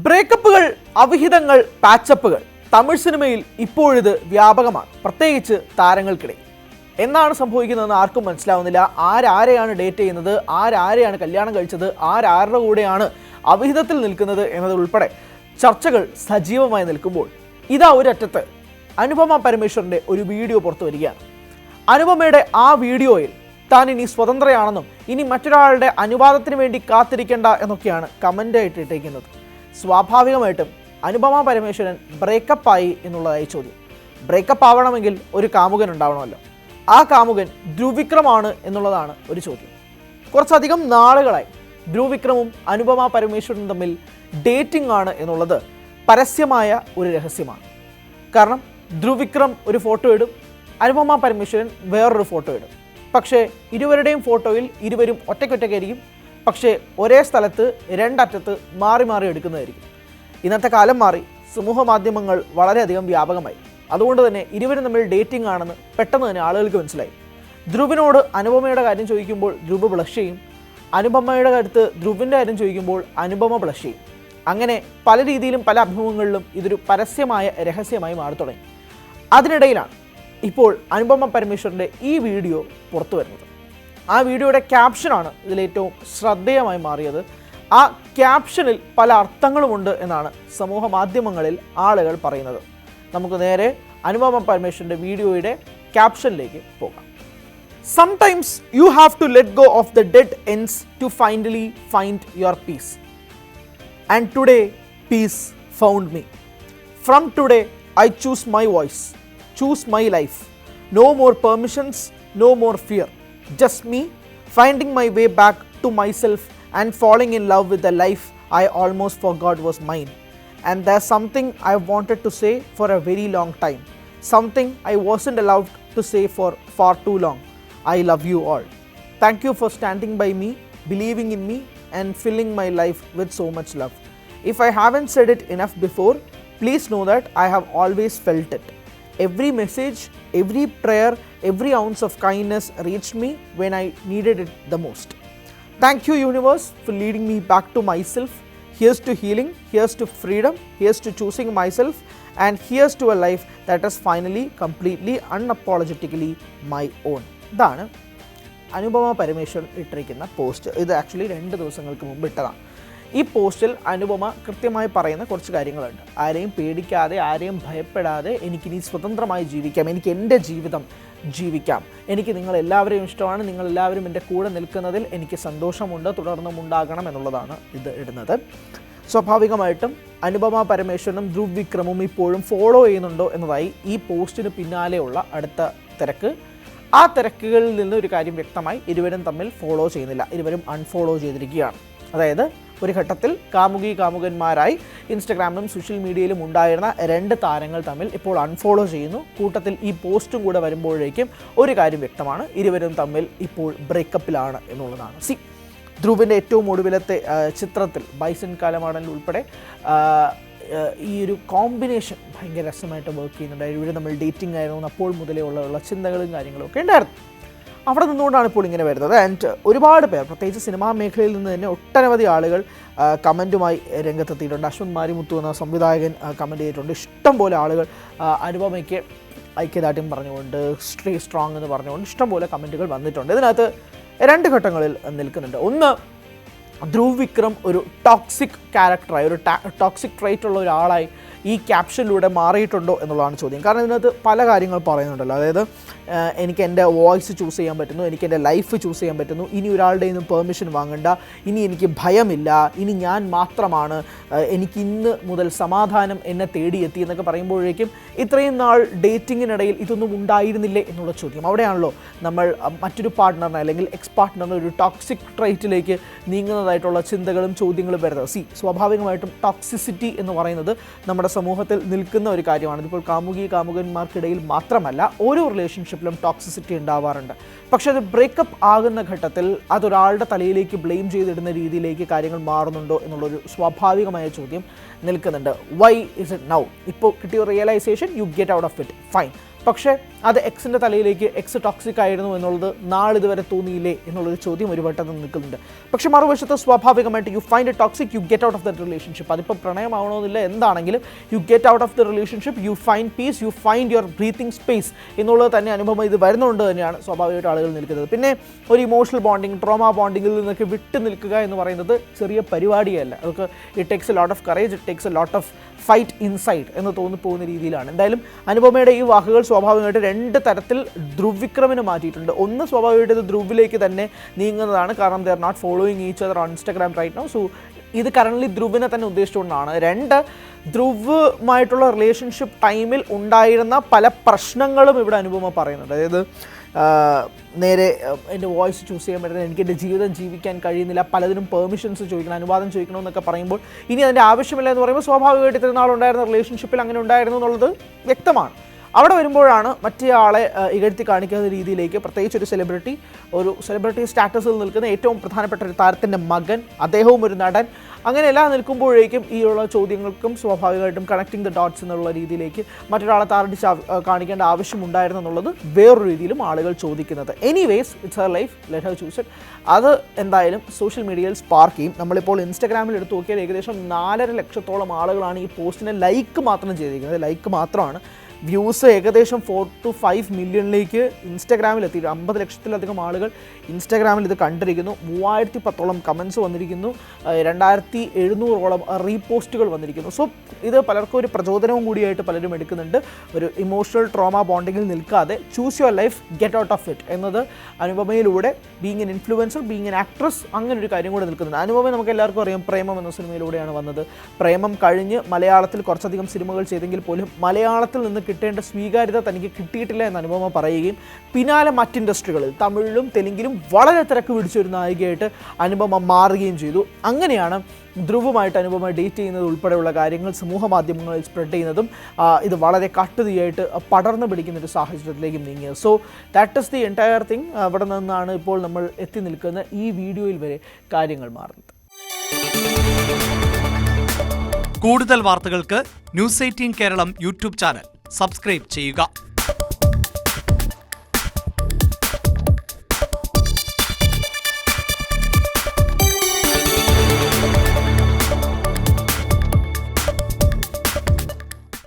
ബ്രേക്കപ്പുകൾ, അവിഹിതങ്ങൾ, പാച്ചപ്പുകൾ തമിഴ് സിനിമയിൽ ഇപ്പോഴിത് വ്യാപകമാണ്, പ്രത്യേകിച്ച് താരങ്ങൾക്കിടയിൽ. എന്നാണ് സംഭവിക്കുന്നതെന്ന് ആർക്കും മനസ്സിലാവുന്നില്ല. ആരാരെയാണ് ഡേറ്റ് ചെയ്യുന്നത്, ആരാരെയാണ് കല്യാണം കഴിച്ചത്, ആരുടെ കൂടെയാണ് അവിഹിതത്തിൽ നിൽക്കുന്നത് എന്നതുൾപ്പെടെ ചർച്ചകൾ സജീവമായി നിൽക്കുമ്പോൾ ഇതാ ഒരറ്റത്ത് അനുപമ പരമേശ്വരൻ്റെ ഒരു വീഡിയോ പുറത്തു വരികയാണ്. അനുപമയുടെ ആ വീഡിയോയിൽ താൻ ഇനി സ്വതന്ത്രയാണെന്നും ഇനി മറ്റൊരാളുടെ അനുവാദത്തിന് വേണ്ടി കാത്തിരിക്കേണ്ട എന്നൊക്കെയാണ് കമൻ്റായിട്ട് ഇട്ടേക്കുന്നത്. സ്വാഭാവികമായിട്ടും അനുപമ പരമേശ്വരൻ ബ്രേക്കപ്പായി എന്നുള്ളതായി ചോദ്യം. ബ്രേക്കപ്പ് ആവണമെങ്കിൽ ഒരു കാമുകൻ ഉണ്ടാവണമല്ലോ. ആ കാമുകൻ ധ്രുവ് വിക്രമാണ് എന്നുള്ളതാണ് ഒരു ചോദ്യം. കുറച്ചധികം നാളുകളായി ധ്രുവ് വിക്രമും അനുപമ പരമേശ്വരനും തമ്മിൽ ഡേറ്റിംഗ് ആണ് എന്നുള്ളത് പരസ്യമായ ഒരു രഹസ്യമാണ്. കാരണം ധ്രുവ് വിക്രം ഒരു ഫോട്ടോ ഇടും, അനുപമ പരമേശ്വരൻ വേറൊരു ഫോട്ടോ ഇടും. പക്ഷേ ഇരുവരുടെയും ഫോട്ടോയിൽ ഇരുവരും ഒറ്റയ്ക്കൊറ്റയ്ക്കായിരിക്കും, പക്ഷേ ഒരേ സ്ഥലത്ത് രണ്ടറ്റത്ത് മാറി മാറി എടുക്കുന്നതായിരിക്കും. ഇന്നത്തെ കാലം മാറി, സമൂഹ മാധ്യമങ്ങൾ വളരെയധികം വ്യാപകമായി. അതുകൊണ്ട് തന്നെ ഇരുവരും തമ്മിൽ ഡേറ്റിംഗ് ആണെന്ന് പെട്ടെന്ന് തന്നെ ആളുകൾക്ക് മനസ്സിലായി. ധ്രുവിനോട് അനുപമയുടെ കാര്യം ചോദിക്കുമ്പോൾ ധ്രുവ് ബ്ലഷ് ചെയ്യും, അനുപമയുടെ അടുത്ത് ധ്രുവിൻ്റെ കാര്യം ചോദിക്കുമ്പോൾ അനുപമ ബ്ലഷ് ചെയ്യും. അങ്ങനെ പല രീതിയിലും പല അഭിമുഖങ്ങളിലും ഇതൊരു പരസ്യമായ രഹസ്യമായി മാറി തുടങ്ങി. അതിനിടയിലാണ് ഇപ്പോൾ അനുപമ പരമേശ്വരൻ്റെ ഈ വീഡിയോ പുറത്തു വരുന്നത്. ആ വീഡിയോയുടെ ക്യാപ്ഷനാണ് ഇതിലേറ്റവും ശ്രദ്ധേയമായി മാറിയത്. ആ ക്യാപ്ഷനിൽ പല അർത്ഥങ്ങളുമുണ്ട് എന്നാണ് സമൂഹ മാധ്യമങ്ങളിൽ ആളുകൾ പറയുന്നത്. നമുക്ക് നേരെ അനുപമ പരമേശ്വരൻ്റെ വീഡിയോയുടെ ക്യാപ്ഷനിലേക്ക് പോകാം. Sometimes you have to let go of the dead ends to finally find your peace. And today, peace found me. From today, I choose my voice, choose my life. No more permissions, no more fear. Just me finding my way back to myself and falling in love with the life I almost forgot was mine. And there's something I wanted to say for a very long time. Something I wasn't allowed to say for far too long. I love you all. Thank you for standing by me, believing in me and filling my life with so much love. If I haven't said it enough before, please know that I have always felt it. Every message, every prayer, every ounce of kindness reached me when I needed it the most. Thank you, universe, for leading me back to myself. Here's to healing, here's to freedom, here's to choosing myself, and here's to a life that is finally, completely, unapologetically my own. ഇതാണ് അനുപമ പരമേശ്വരൻ ഇട്ടിരിക്കുന്ന post. ഇത് actually 2 ദിവസങ്ങൾക്ക് മുമ്പ് ഇട്ടതാണ്. ഈ പോസ്റ്റിൽ അനുപമ കൃത്യമായി പറയുന്ന കുറച്ച് കാര്യങ്ങളുണ്ട്. ആരെയും പേടിക്കാതെ, ആരെയും ഭയപ്പെടാതെ എനിക്കിനി സ്വതന്ത്രമായി ജീവിക്കാം, എനിക്ക് എൻ്റെ ജീവിതം ജീവിക്കാം, എനിക്ക് നിങ്ങളെല്ലാവരെയും ഇഷ്ടമാണ്, നിങ്ങളെല്ലാവരും എൻ്റെ കൂടെ നിൽക്കുന്നതിൽ എനിക്ക് സന്തോഷമുണ്ട്, തുടർന്നും ഉണ്ടാകണം എന്നുള്ളതാണ് ഇത് ഇടുന്നത്. സ്വാഭാവികമായിട്ടും അനുപമ പരമേശ്വരനും ധ്രുവ് വിക്രമും ഇപ്പോഴും ഫോളോ ചെയ്യുന്നുണ്ടോ എന്നതായി ഈ പോസ്റ്റിന് പിന്നാലെയുള്ള അടുത്ത തിരക്ക്. ആ തിരക്കുകളിൽ നിന്ന് ഒരു കാര്യം വ്യക്തമായി, ഇരുവരും തമ്മിൽ ഫോളോ ചെയ്യുന്നില്ല, ഇരുവരും അൺഫോളോ ചെയ്തിരിക്കുകയാണ്. അതായത് ഒരു ഘട്ടത്തിൽ കാമുകന്മാരായി ഇൻസ്റ്റഗ്രാമിലും സോഷ്യൽ മീഡിയയിലും ഉണ്ടായിരുന്ന 2 താരങ്ങൾ തമ്മിൽ ഇപ്പോൾ അൺഫോളോ ചെയ്യുന്നു. കൂട്ടത്തിൽ ഈ പോസ്റ്റും കൂടെ വരുമ്പോഴേക്കും ഒരു കാര്യം വ്യക്തമാണ്, ഇരുവരും തമ്മിൽ ഇപ്പോൾ ബ്രേക്കപ്പിലാണ് എന്നുള്ളതാണ്. ധ്രുവിൻ്റെ ഏറ്റവും ഒടുവിലത്തെ ചിത്രത്തിൽ ബൈസൺ കാലമാടനിൽ ഉൾപ്പെടെ ഈ ഒരു കോമ്പിനേഷൻ ഭയങ്കര രസമായിട്ട് വർക്ക് ചെയ്യുന്നുണ്ട്. ഇവർ നമ്മൾ ഡേറ്റിംഗ് ആയിരുന്നു, അപ്പോൾ മുതലേ ഉള്ള ചിന്തകളും കാര്യങ്ങളും ഒക്കെ ഉണ്ടായിരുന്നു. അവിടെ നിന്നുകൊണ്ടാണ് ഇപ്പോൾ ഇങ്ങനെ വരുന്നത്. ആൻഡ് ഒരുപാട് പേർ, പ്രത്യേകിച്ച് സിനിമാ മേഖലയിൽ നിന്ന് തന്നെ ഒട്ടനവധി ആളുകൾ കമൻറ്റുമായി രംഗത്തെത്തിയിട്ടുണ്ട്. അശ്വന്ത് മാരിമുത്തു എന്ന സംവിധായകൻ കമൻറ്റ് ചെയ്തിട്ടുണ്ട്. ഇഷ്ടംപോലെ ആളുകൾ അനുപമയ്ക്ക് ഐക്യദാർഢ്യം പറഞ്ഞുകൊണ്ട്, സ്റ്റേ സ്ട്രോങ് എന്ന് പറഞ്ഞുകൊണ്ട് ഇഷ്ടംപോലെ കമൻറ്റുകൾ വന്നിട്ടുണ്ട്. ഇതിനകത്ത് 2 ഘട്ടങ്ങളിൽ നിൽക്കുന്നുണ്ട്. ഒന്ന്, ധ്രുവ് വിക്രം ഒരു ടോക്സിക് ക്യാരക്ടറായി, ഒരു ടോക്സിക് ട്രൈറ്റ് ഉള്ള ഒരാളായി ഈ ക്യാപ്ഷനിലൂടെ മാറിയിട്ടുണ്ടോ എന്നുള്ളതാണ് ചോദ്യം. കാരണം ഇതിനകത്ത് പല കാര്യങ്ങൾ പറയുന്നുണ്ടല്ലോ. അതായത് എനിക്ക് എൻ്റെ വോയിസ് ചൂസ് ചെയ്യാൻ പറ്റുന്നു, എനിക്ക് എൻ്റെ ലൈഫ് ചൂസ് ചെയ്യാൻ പറ്റുന്നു, ഇനി ഒരാളുടെ നിന്നും പെർമിഷൻ വാങ്ങണ്ട, ഇനി എനിക്ക് ഭയമില്ല, ഇനി ഞാൻ മാത്രമാണ്, എനിക്ക് ഇന്ന് മുതൽ സമാധാനം എന്നെ തേടിയെത്തി എന്നൊക്കെ പറയുമ്പോഴേക്കും ഇത്രയും നാൾ ഡേറ്റിങ്ങിനിടയിൽ ഇതൊന്നും ഉണ്ടായിരുന്നില്ലേ എന്നുള്ള ചോദ്യം. അവിടെയാണല്ലോ നമ്മൾ മറ്റൊരു പാർട്ട്ണറിനെ അല്ലെങ്കിൽ എക്സ് പാർട്ട്ണറിനെ ഒരു ടോക്സിക് ട്രൈറ്റിലേക്ക് നീങ്ങുന്നതായിട്ടുള്ള ചിന്തകളും ചോദ്യങ്ങളും വരുന്നത്. സ്വാഭാവികമായിട്ടും ടോക്സിസിറ്റി എന്ന് പറയുന്നത് നമ്മുടെ സമൂഹത്തിൽ നിൽക്കുന്ന ഒരു കാര്യമാണ്. ഇതിപ്പോൾ കാമുകന്മാർക്കിടയിൽ മാത്രമല്ല, ഓരോ റിലേഷൻഷിപ്പിലും ടോക്സിസിറ്റി ഉണ്ടാവാറുണ്ട്. പക്ഷെ അത് ബ്രേക്കപ്പ് ആകുന്ന ഘട്ടത്തിൽ അതൊരാളുടെ തലയിലേക്ക് ബ്ലെയിം ചെയ്തിടുന്ന രീതിയിലേക്ക് കാര്യങ്ങൾ മാറുന്നുണ്ടോ എന്നുള്ളൊരു സ്വാഭാവികമായ ചോദ്യം നിൽക്കുന്നുണ്ട്. Why is it now? ഇപ്പോൾ കിട്ടിയ realisation, you get out of it. Fine. പക്ഷേ അത് എക്സിൻ്റെ തലയിലേക്ക് എക്സ് ടോക്സിക് ആയിരുന്നു എന്നുള്ളത് നാളിതുവരെ തോന്നിയില്ലേ എന്നുള്ളൊരു ചോദ്യം ഒരു വട്ടം നിൽക്കുന്നുണ്ട്. പക്ഷെ മറുവശത്ത് സ്വാഭാവികമായിട്ട് you find a toxic, you get out of the relationship. അതിപ്പോൾ പ്രണയമാവണമെന്നില്ല, എന്താണെങ്കിലും you get out of the relationship, you find peace, you find your breathing space എന്നുള്ളത് തന്നെ അനുഭവം ഇത് വരുന്നുണ്ട് തന്നെയാണ് സ്വാഭാവികമായിട്ട് ആളുകൾ നിൽക്കുന്നത്. പിന്നെ ഒരു ഇമോഷണൽ ബോണ്ടിങ്, ട്രോമ ബോണ്ടിങ്ങിൽ നിന്നൊക്കെ വിട്ടു നിൽക്കുക എന്ന് പറയുന്നത് ചെറിയ പരിപാടിയല്ല. അതൊക്കെ it takes a lot of courage, it takes a lot of fight inside എന്ന് തോന്നിപ്പോകുന്ന രീതിയിലാണ്. എന്തായാലും അനുപമയുടെ ഈ വാക്കുകൾ സ്വാഭാവികമായിട്ട് രണ്ട് തരത്തിൽ ധ്രുവിക്രമിന് മാറ്റിയിട്ടുണ്ട്. ഒന്ന് സ്വാഭാവികമായിട്ട് ഇത് ധ്രുവിലേക്ക് തന്നെ നീങ്ങുന്നതാണ്, കാരണം they are not following each other on Instagram right now. So ഇത് കറൻ്റ്ലി ധ്രുവിനെ തന്നെ ഉദ്ദേശിച്ചുകൊണ്ടാണ്. രണ്ട്, ധ്രുവുമായിട്ടുള്ള റിലേഷൻഷിപ്പ് ടൈമിൽ ഉണ്ടായിരുന്ന പല പ്രശ്നങ്ങളും ഇവിടെ അനുപമ പറയുന്നുണ്ട്. അതായത് നേരെ എൻ്റെ വോയിസ് ചൂസ് ചെയ്യാൻ പറ്റുന്നത്, എനിക്ക് എൻ്റെ ജീവിതം ജീവിക്കാൻ കഴിയുന്നില്ല, പലതിനും പെർമിഷൻസ് ചോദിക്കണം, അനുവാദം ചോദിക്കണമെന്നൊക്കെ പറയുമ്പോൾ ഇനി അതിൻ്റെ ആവശ്യമില്ല എന്ന് പറയുമ്പോൾ സ്വാഭാവികമായിട്ട് ഇത്രയും നാളുണ്ടായിരുന്ന റിലേഷൻഷിപ്പിൽ അങ്ങനെ ഉണ്ടായിരുന്നു എന്നുള്ളത് വ്യക്തമാണ്. അവിടെ വരുമ്പോഴാണ് മറ്റേ ആളെ ഇകഴ്ത്തി കാണിക്കുന്ന രീതിയിലേക്ക്, പ്രത്യേകിച്ച് ഒരു സെലിബ്രിറ്റി സ്റ്റാറ്റസിൽ നിൽക്കുന്ന ഏറ്റവും പ്രധാനപ്പെട്ട ഒരു താരത്തിൻ്റെ മകൻ, അദ്ദേഹവും ഒരു നടൻ, അങ്ങനെയെല്ലാം നിൽക്കുമ്പോഴേക്കും ഈ ഉള്ള ചോദ്യങ്ങൾക്കും സ്വാഭാവികമായിട്ടും കണക്റ്റിംഗ് ദ ഡോട്ട്സ് എന്നുള്ള രീതിയിലേക്ക് മറ്റൊരാളെ താരടിച്ച് കാണിക്കേണ്ട ആവശ്യമുണ്ടായിരുന്നു എന്നുള്ളത് വേറൊരു രീതിയിലും ആളുകൾ ചോദിക്കുന്നത്. Anyways, it's her life, let Har choose it. അത് എന്തായാലും സോഷ്യൽ മീഡിയയിൽ സ്പാർക്ക് ചെയ്യും. നമ്മളിപ്പോൾ ഇൻസ്റ്റാഗ്രാമിൽ എടുത്ത് നോക്കിയാൽ ഏകദേശം 4.5 ലക്ഷത്തോളം ആളുകളാണ് ഈ പോസ്റ്റിനെ ലൈക്ക് മാത്രം ചെയ്തിരിക്കുന്നത്. ലൈക്ക് മാത്രമാണ്. വ്യൂസ് ഏകദേശം 4 to 5 മില്യണിലേക്ക് ഇൻസ്റ്റാഗ്രാമിൽ എത്തി. 50 ലക്ഷത്തിലധികം ആളുകൾ ഇൻസ്റ്റാഗ്രാമിൽ ഇത് കണ്ടിരിക്കുന്നു. 3010ഓളം കമൻസ് വന്നിരിക്കുന്നു. 2700ഓളം റീപോസ്റ്റുകൾ വന്നിരിക്കുന്നു. സോ ഇത് പലർക്കും ഒരു പ്രചോദനവും കൂടിയായിട്ട് പലരും എടുക്കുന്നുണ്ട്. ഒരു ഇമോഷണൽ ട്രോമ ബോണ്ടിങ്ങിൽ നിൽക്കാതെ choose your life, get out of it എന്നത് അനുപമയിലൂടെ, being an influencer, being an actress, അങ്ങനെ ഒരു കാര്യം കൂടെ നിൽക്കുന്നുണ്ട്. അനുപമ നമുക്ക് എല്ലാവർക്കും അറിയാം, പ്രേമം എന്ന സിനിമയിലൂടെയാണ് വന്നത്. പ്രേമം കഴിഞ്ഞ് മലയാളത്തിൽ കുറച്ചധികം സിനിമകൾ ചെയ്തെങ്കിൽ പോലും മലയാളത്തിൽ നിന്ന് കിട്ടേണ്ട സ്വീകാര്യത തനിക്ക് കിട്ടിയിട്ടില്ല എന്ന് അനുപമ പറയുകയും പിന്നാലെ മറ്റ് ഇൻഡസ്ട്രികളിൽ തമിഴിലും തെലുങ്കിലും വളരെ തിരക്ക് പിടിച്ചൊരു നായികയായിട്ട് അനുപമ മാറുകയും ചെയ്തു. അങ്ങനെയാണ് ധ്രുവുമായിട്ട് അനുപമ ഡേറ്റ് ചെയ്യുന്നത് ഉൾപ്പെടെയുള്ള കാര്യങ്ങൾ സമൂഹ മാധ്യമങ്ങളിൽ സ്പ്രെഡ് ചെയ്യുന്നതും ഇത് വളരെ കട്ടുതീയായിട്ട് പടർന്നു പിടിക്കുന്ന ഒരു സാഹചര്യത്തിലേക്ക് നീങ്ങിയത്. So that is the entire thing. അവിടെ നിന്നാണ് ഇപ്പോൾ നമ്മൾ എത്തി നിൽക്കുന്ന ഈ വീഡിയോയിൽ വരെ കാര്യങ്ങൾ മാറുന്നത്. കൂടുതൽ വാർത്തകൾക്ക് News 18 Keralam YouTube channel subscribe ചെയ്യുക.